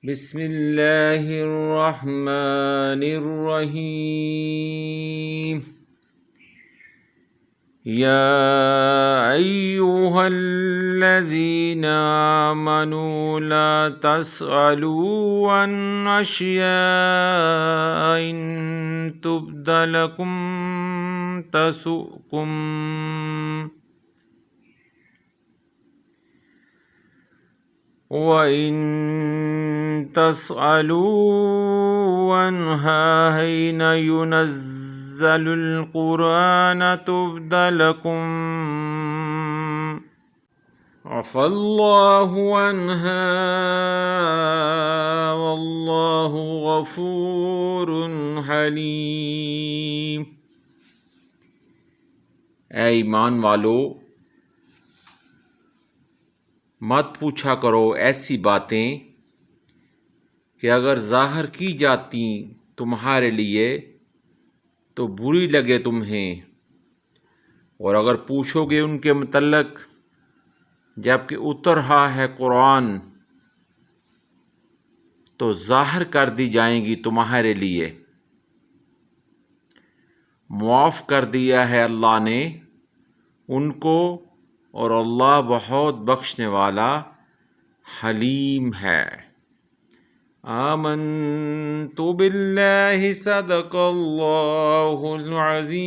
बिस्मिल्लाहिर्रहमानिर्रहीम। या अय्युहल्लज़ीना आमनू ला तस्अलू अन अश्याइन तुब्द लकुम तसुकुम वइन तस्अलू अन्हा हिन युनज़्ज़लुल क़ुरआन तुब्द लकुम अफ़ल्लाहु अन्हा वल्लाहु गफ़ूरुन हलीम। ऐ ईमान वालो, मत पूछा करो ऐसी बातें कि अगर ज़ाहिर की जाती तुम्हारे लिए तो बुरी लगे तुम्हें, और अगर पूछोगे उनके मुतल्लक जबकि उतर रहा है कुरान तो ज़ाहिर कर दी जाएंगी तुम्हारे लिए। मुआफ़ कर दिया है अल्लाह ने उनको, और अल्लाह बहुत बख्शने वाला हलीम है। आमन्तु बिल्लाहि सदक़ल्लाहुल अज़ीम।